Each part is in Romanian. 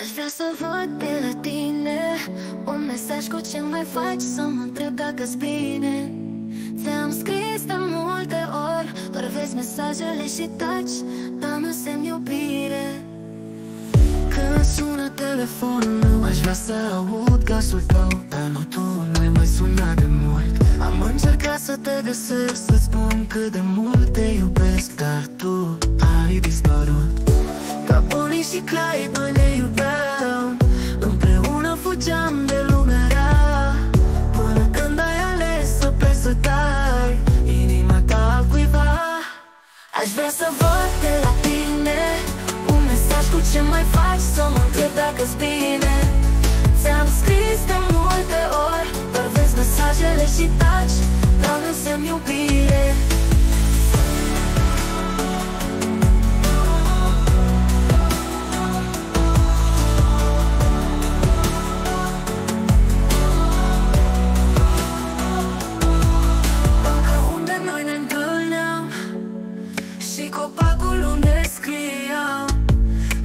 Aș vrea să văd de la tine un mesaj cu ce mai faci, să mă întreb dacă-ți bine. Ți-am scris de multe ori, doar vezi mesajele și taci, dar nu semn iubire. Când sună telefonul meu, aș vrea să aud glasul tău, dar nu tu, n-ai mai sunat de mult. Am încercat să te găsesc, să spun cât de mult te iubesc, dar tu ai dispărut. Ca Bonnie și Clyde noi ne iubeam, împreună fugeam de lumea rea, până când ai ales să pleci, să dai inima ta cuiva. Aș vrea să văd de la tine un mesaj cu ce mai faci, să mă întreb dacă-ți bine. Ți-am scris de multe ori, doar vezi mesajele și taci, dar nu semn iubire. Copacul unde scriam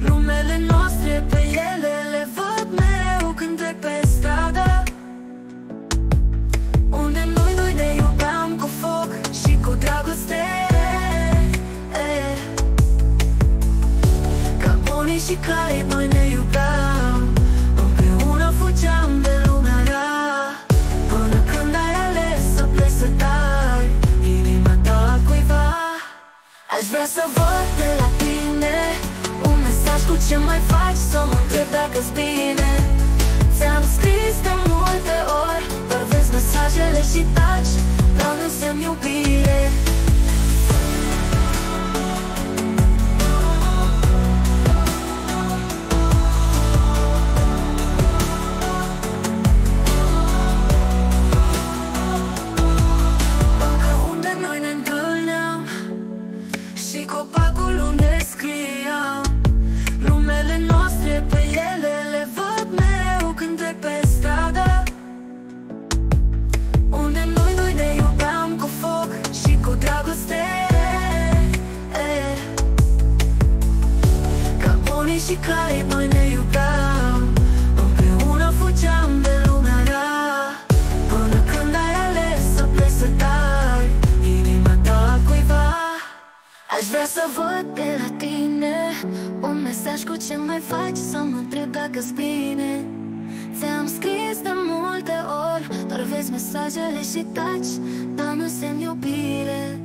numele noastre pe ele, le văd mereu când trec pe stradă. Unde noi doi ne iubeam cu foc și cu dragoste. Ca Bonnie și Clyde noi ne iubeam, împreună fugeam de lumea rea, până când ai ales să pleci, să dai inima ta cuiva. Aș vrea să văd de la tine un mesaj cu ce mai faci, să mă întreb dacă-ți bine. Ți-am scris de multe ori, doar vezi mesajele și taci, dar nu semn iubire. Copacul unde scriam numele noastre pe ele, le văd mereu când trec pe stradă. Unde noi doi ne iubeam cu foc și cu dragoste. Ca Bonnie și Clyde noi ne iubeam, împreună fugeam de lumea rea, până când ai ales să pleci, să dai inima ta cuiva. Aș vrea să văd de la tine un mesaj cu ce mai faci, să mă întreb dacă-ți bine. Ți-am scris de multe ori, doar vezi mesajele și taci, dar nu semn iubire.